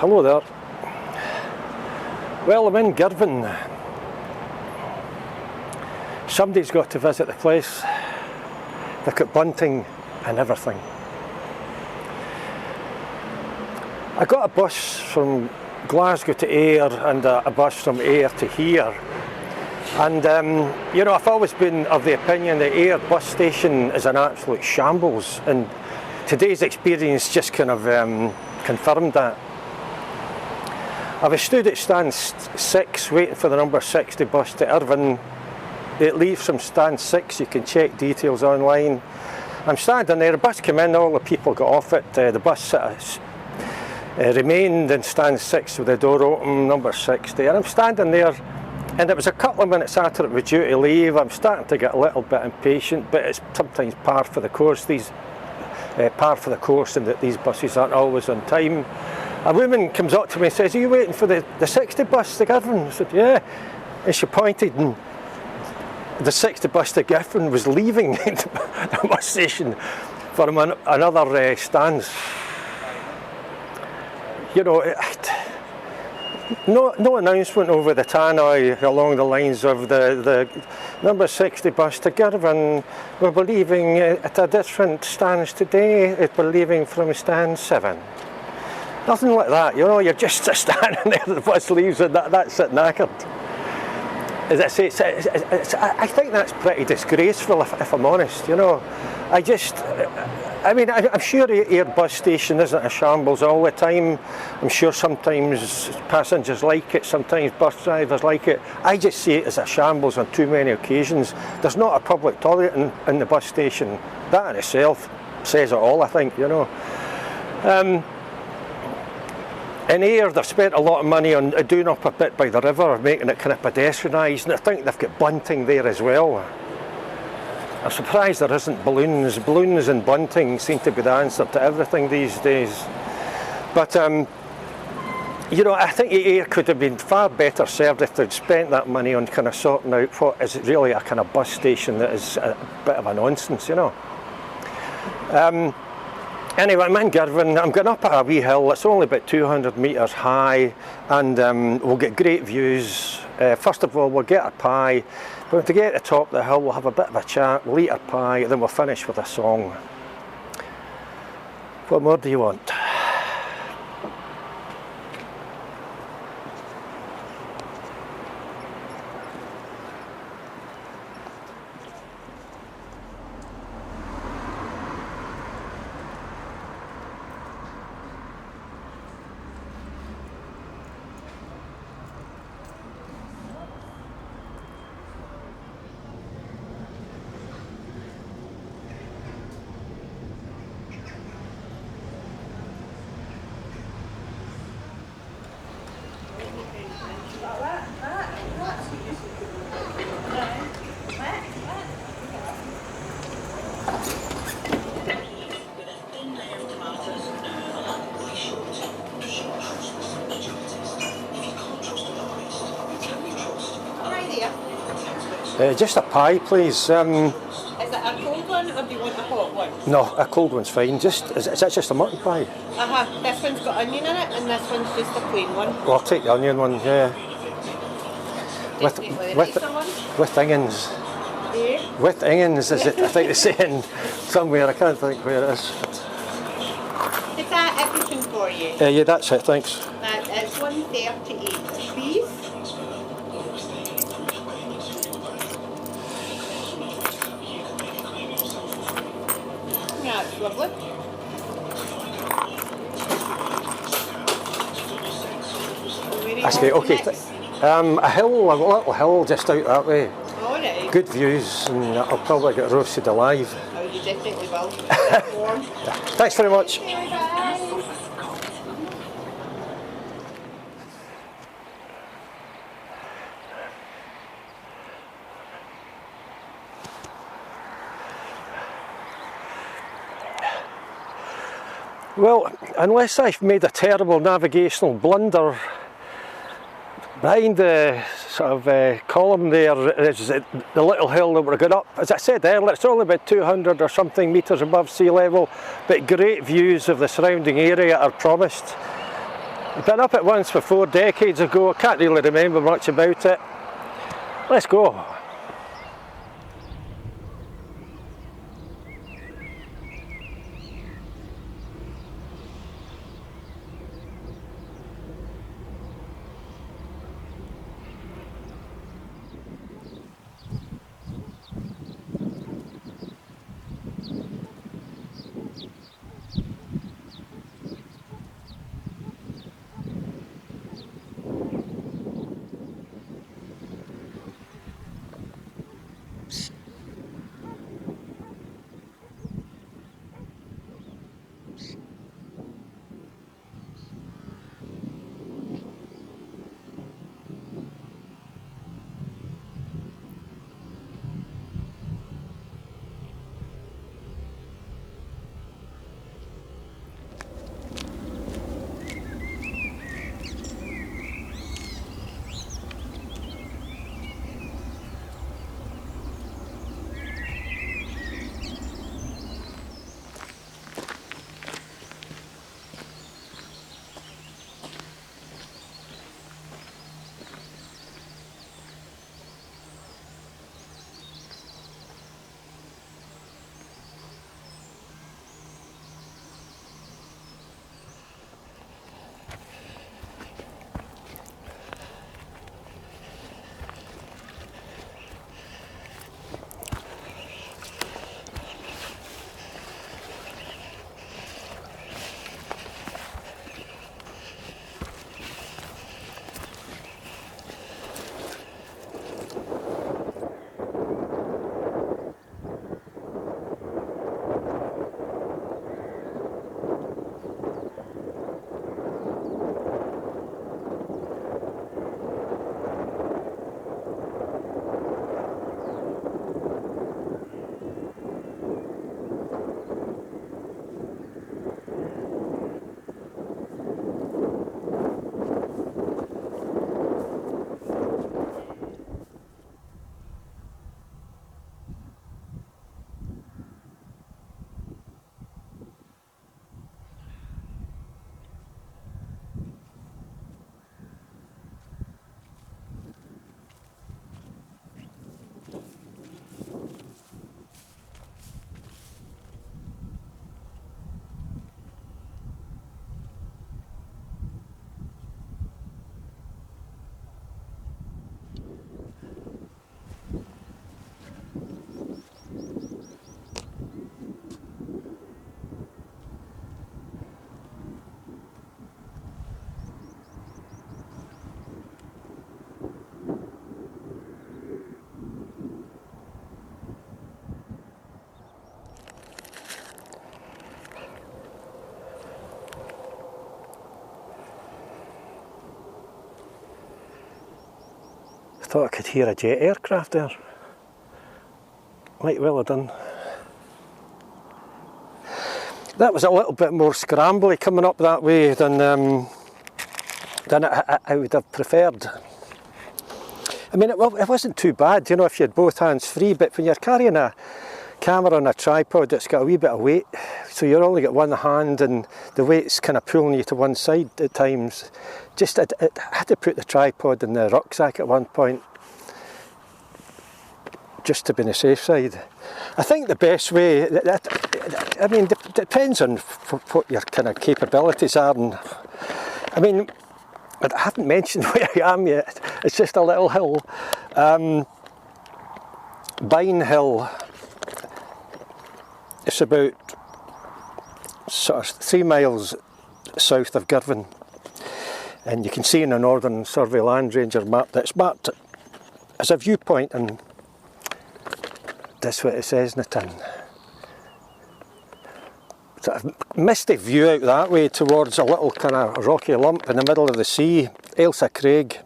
Hello there. Well, I'm in Girvan. Somebody's got to visit the place. They've got bunting and everything. I got a bus from Glasgow to Ayr and a bus from Ayr to here. And you know, I've always been of the opinion that Ayr bus station is an absolute shambles, and today's experience just kind of confirmed that. I was stood at stand 6 waiting for the number 60 bus to Girvan. It leaves from stand 6, you can check details online. I'm standing there, the bus came in, all the people got off it, the bus remained in stand 6 with the door open, number 60, and I'm standing there, and it was a couple of minutes after it was due to leave. I'm starting to get a little bit impatient, but it's sometimes par for the course, and that these buses aren't always on time. A woman comes up to me and says, "Are you waiting for the 60 bus to Girvan?" I said, "Yeah." And she pointed, and the 60 bus to Girvan was leaving the bus station for another stand. You know, no announcement over the tannoy along the lines of the number 60 bus to Girvan will be leaving at a different stands today. It will be leaving from stand 7. Nothing like that, you know, you're just standing there, the bus leaves and that's it, knackered. As I say, I think that's pretty disgraceful, if I'm honest, you know. I'm sure Ayr bus station isn't a shambles all the time. I'm sure sometimes passengers like it, sometimes bus drivers like it. I just see it as a shambles on too many occasions. There's not a public toilet in the bus station. That in itself says it all, I think, you know. In Ayr, they've spent a lot of money on doing up a bit by the river, making it kind of pedestrianised, and I think they've got bunting there as well. I'm surprised there isn't balloons. Balloons and bunting seem to be the answer to everything these days. But, you know, I think Ayr could have been far better served if they'd spent that money on kind of sorting out what is really a kind of bus station that is a bit of a nonsense, you know. Anyway, I'm in Girvan. I'm going up a wee hill. It's only about 200 metres high, and we'll get great views. First of all, we'll get our pie. When we get to the top of the hill, we'll have a bit of a chat, we'll eat our pie, and then we'll finish with a song. What more do you want? Just a pie, please. Is it a cold one or do you want a hot one? No, a cold one's fine. Is that just a mutton pie? This one's got onion in it and this one's just a plain one. Well, I'll take the onion one, yeah. With onions. Yeah. With onions, is it? I think they're saying somewhere, I can't think where it is. Is that everything for you? Yeah, that's it, thanks. It's 138, please. Yeah, it's lovely. That's great, okay. A little hill just out that way. Alright. Good views, and I'll probably get roasted alive. Oh, you definitely will. Warm. Thanks very much. Bye. Well, unless I've made a terrible navigational blunder, behind the sort of column there is the little hill that we're going up. As I said earlier, it's only about 200 or something metres above sea level, but great views of the surrounding area are promised. I've been up it once before, decades ago. I can't really remember much about it. Let's go. I thought I could hear a jet aircraft there. Might well have done. That was a little bit more scrambly coming up that way than I would have preferred. I mean, it wasn't too bad, you know, if you had both hands free, but when you're carrying a camera on a tripod, it's got a wee bit of weight, so you only got one hand and the weight's kind of pulling you to one side at times. Just, I had to put the tripod in the rucksack at one point. just to be on the safe side. I think the best way, I mean, depends on what your kind of capabilities are. And I mean, I haven't mentioned where I am yet. It's just a little hill. Byne Hill. It's about sort of 3 miles south of Girvan. And you can see in the Northern Survey Land Ranger map that it's marked as a viewpoint, and that's what it says in the tin. Sort of misty view out that way towards a little kind of rocky lump in the middle of the sea, Ailsa Craig.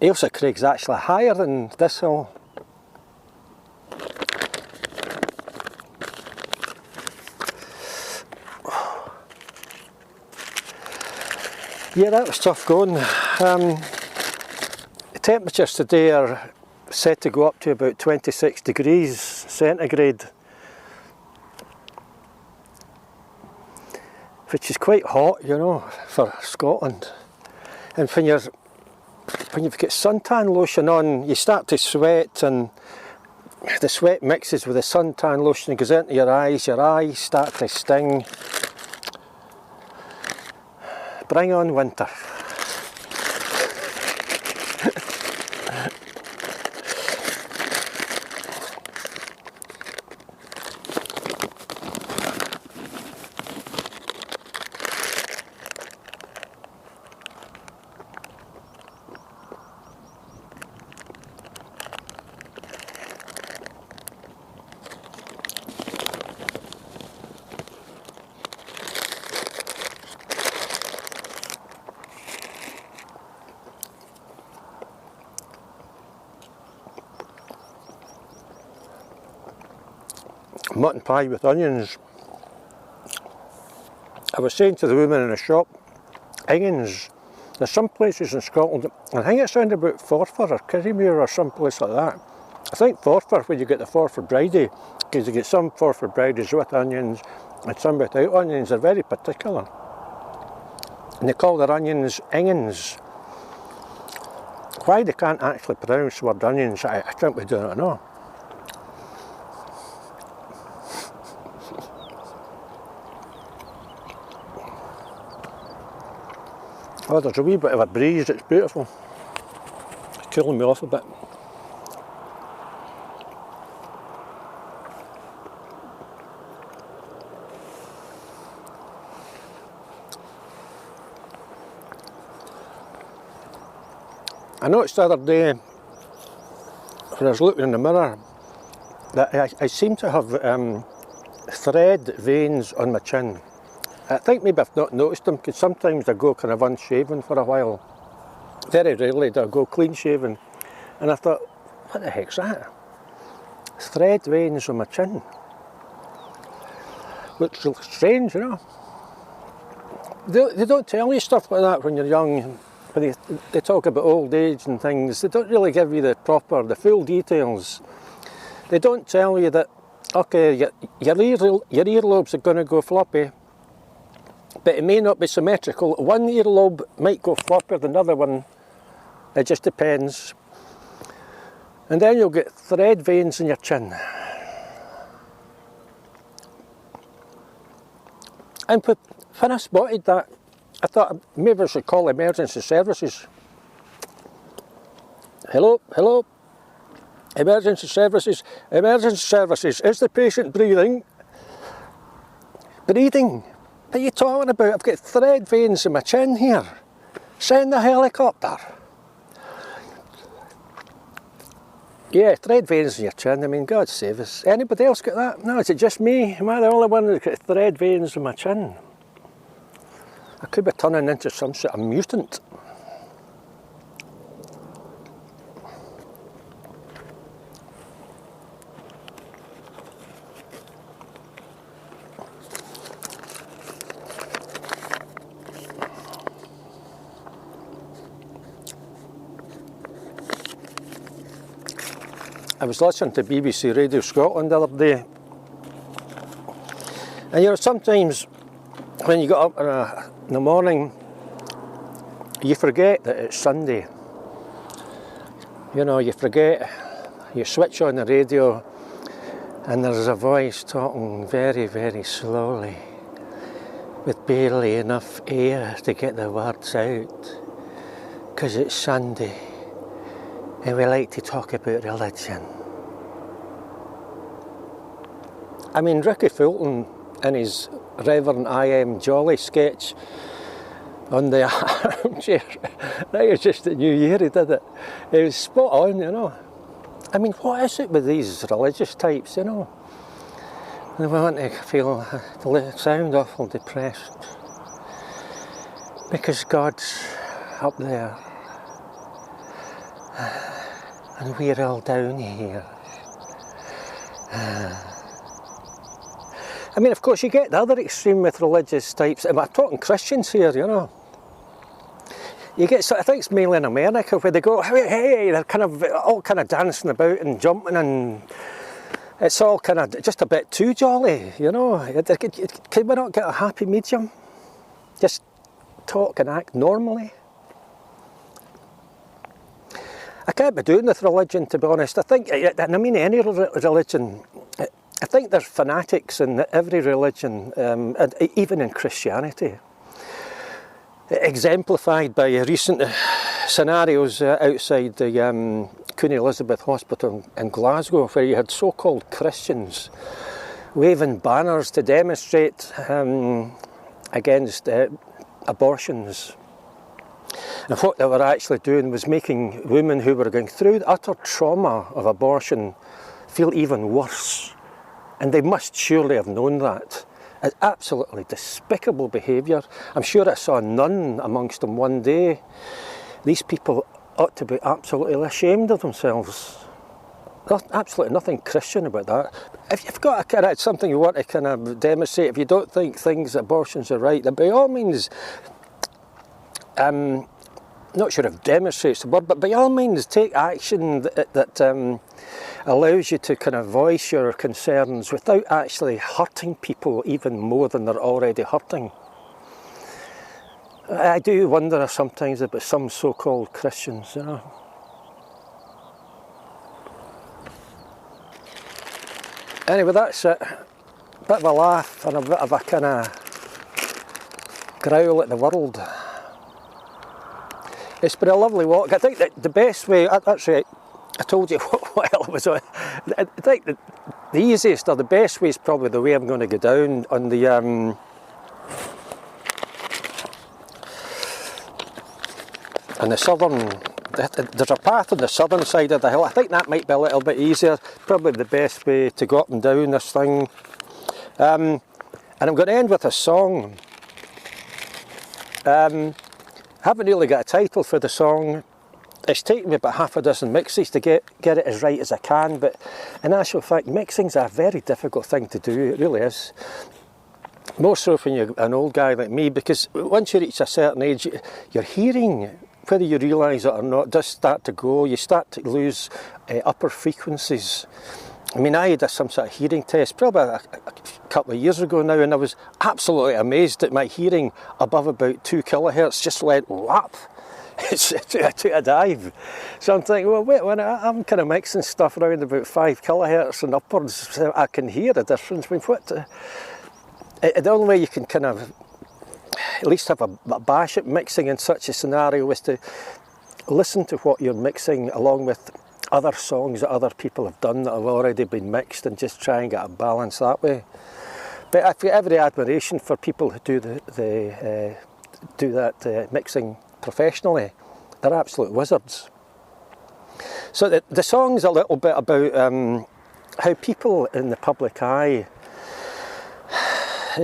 Ailsa Craig's actually higher than this hill. Yeah, that was tough going. The temperatures today are set to go up to about 26 degrees centigrade, which is quite hot, you know, for Scotland. And when you've got suntan lotion on, you start to sweat, and the sweat mixes with the suntan lotion and goes into your eyes start to sting. Bring on winter. Mutton pie with onions. I was saying to the woman in the shop, onions, there's some places in Scotland, I think it's around about Forfar or Kirriemuir or some place like that. I think Forfar, where you get the Forfar bridie, because you get some Forfar bridies with onions and some without onions. They're very particular. And they call their onions ingans. Why they can't actually pronounce the word onions, I simply do not know. Oh, there's a wee bit of a breeze, it's beautiful. It's cooling me off a bit. I noticed the other day, when I was looking in the mirror, that I seem to have thread veins on my chin. I think maybe I've not noticed them, because sometimes I go kind of unshaven for a while. Very rarely do I go clean shaven. And I thought, what the heck's that? Thread veins on my chin. Looks strange, you know. They don't tell you stuff like that when you're young. When they talk about old age and things, they don't really give you the full details. They don't tell you that, okay, your earlobes are going to go floppy, but it may not be symmetrical. One earlobe might go floppier than the other one. It just depends. And then you'll get thread veins in your chin. And when I spotted that, I thought maybe I should call emergency services. Hello, hello, emergency services, is the patient breathing? Breathing? What are you talking about? I've got thread veins in my chin here. Send the helicopter. Yeah, thread veins in your chin, I mean, God save us. Anybody else got that? No, is it just me? Am I the only one that's got thread veins in my chin? I could be turning into some sort of mutant. I was listening to BBC Radio Scotland the other day, and you know, sometimes when you get up in the morning, you forget that it's Sunday. You know, you forget, you switch on the radio and there's a voice talking very, very slowly with barely enough air to get the words out, because it's Sunday and we like to talk about religion. I mean, Ricky Fulton in his Reverend I Am Jolly sketch on the armchair, that was just at New Year he did it. It was spot on, you know. I mean, what is it with these religious types, you know? They want to sound awful depressed because God's up there and we're all down here. I mean, of course, you get the other extreme with religious types. I'm talking Christians here, you know. You get, I think it's mainly in America, where they go, hey, they're all kind of dancing about and jumping, and it's all kind of just a bit too jolly, you know. Can we not get a happy medium? Just talk and act normally. I can't be doing with religion, to be honest. I think, and I mean any religion, I think there's fanatics in every religion, and even in Christianity. Exemplified by recent scenarios outside the Queen Elizabeth Hospital in Glasgow, where you had so-called Christians waving banners to demonstrate against abortions. And what they were actually doing was making women who were going through the utter trauma of abortion feel even worse. And they must surely have known that. It's absolutely despicable behaviour. I'm sure I saw none amongst them one day. These people ought to be absolutely ashamed of themselves. There's absolutely nothing Christian about that. If you've got something you want to kind of demonstrate, if you don't think abortions are right, then by all means, not sure if demonstrates the word, but by all means take action that allows you to kind of voice your concerns without actually hurting people even more than they're already hurting. I do wonder sometimes about some so-called Christians, you know. Anyway, that's it. Bit of a laugh and a bit of a kind of growl at the world. It's been a lovely walk. I think that the best way, actually, I told you what I was on. I think that the easiest or the best way is probably the way I'm going to go down on the southern. There's a path on the southern side of the hill. I think that might be a little bit easier. Probably the best way to go up and down this thing. And I'm going to end with a song. I haven't really got a title for the song. It's taken me about half a dozen mixes to get it as right as I can, but in actual fact, mixing's a very difficult thing to do, it really is. More so when you're an old guy like me, because once you reach a certain age, your hearing, whether you realise it or not, does start to go. You start to lose upper frequencies. I mean, I had some sort of hearing test probably a couple of years ago now, and I was absolutely amazed at my hearing above about 2 kilohertz just went whap. It's to a dive. So I'm thinking, well, wait, when I'm kind of mixing stuff around about 5 kilohertz and upwards, I can hear a difference. I mean, the only way you can kind of at least have a bash at mixing in such a scenario is to listen to what you're mixing along with other songs that other people have done that have already been mixed, and just try and get a balance that way. But I've got every admiration for people who do that mixing professionally. They're absolute wizards. So the song's a little bit about how people in the public eye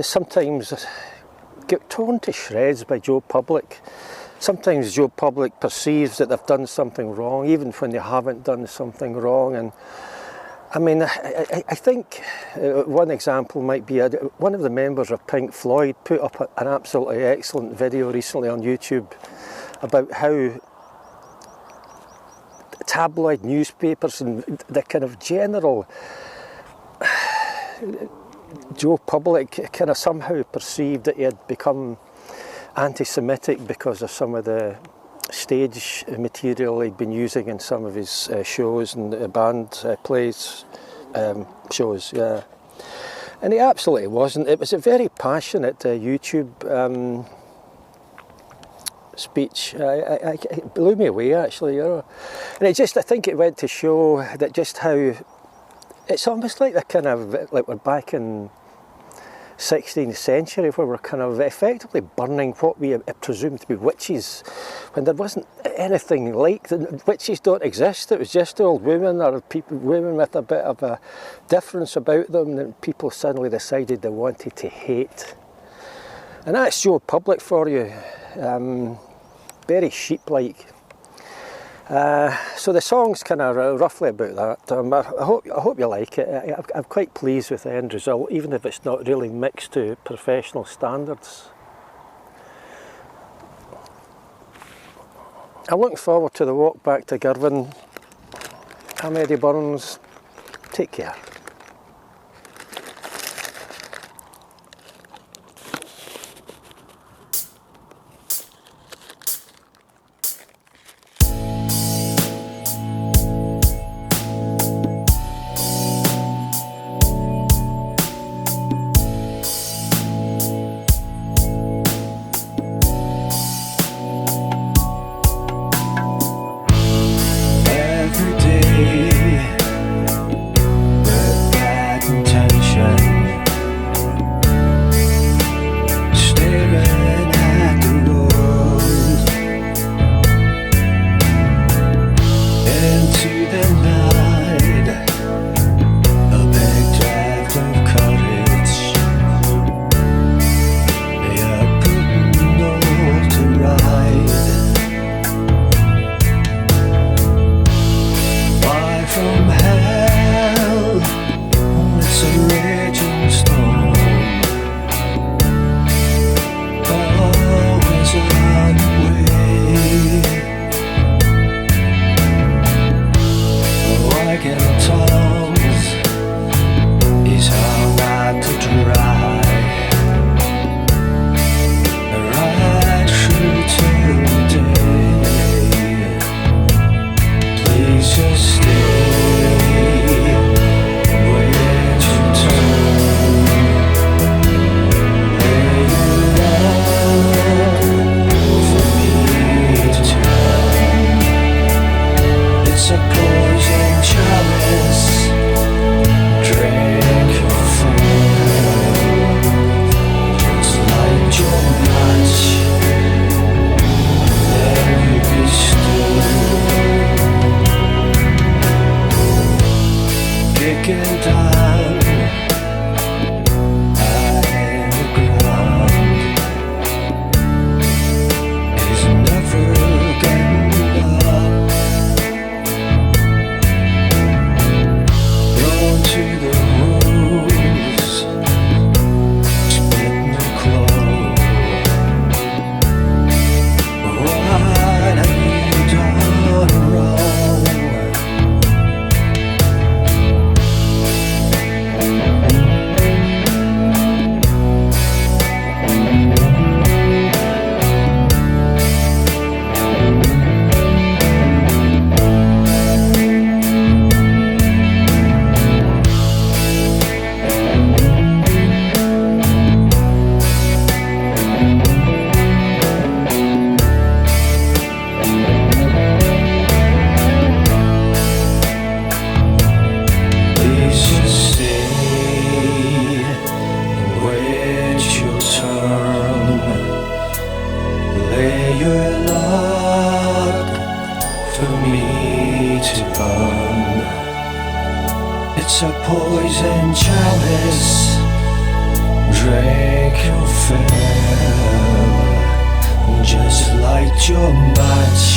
sometimes get torn to shreds by Joe Public. Sometimes Joe Public perceives that they've done something wrong, even when they haven't done something wrong. And I mean, I think one example might be one of the members of Pink Floyd put up an absolutely excellent video recently on YouTube about how tabloid newspapers and the kind of general Joe Public kind of somehow perceived that he had become anti-Semitic because of some of the stage material he'd been using in some of his shows and band plays, shows, yeah. And he absolutely wasn't. It was a very passionate YouTube speech. It blew me away, actually, you know. And it just, I think it went to show that just how, it's almost like the kind of, like we're back in 16th century where we're kind of effectively burning what we presume to be witches, when there wasn't anything like, witches don't exist. It was just old women or people, women with a bit of a difference about them that people suddenly decided they wanted to hate. And that's Joe Public for you, very sheep-like. So the song's kind of roughly about that. I hope you like it. I'm quite pleased with the end result, even if it's not really mixed to professional standards. I'm looking forward to the walk back to Girvan. I'm Eddie Burns. Take care. It's a poison chalice. Drink your fill. Just light your match.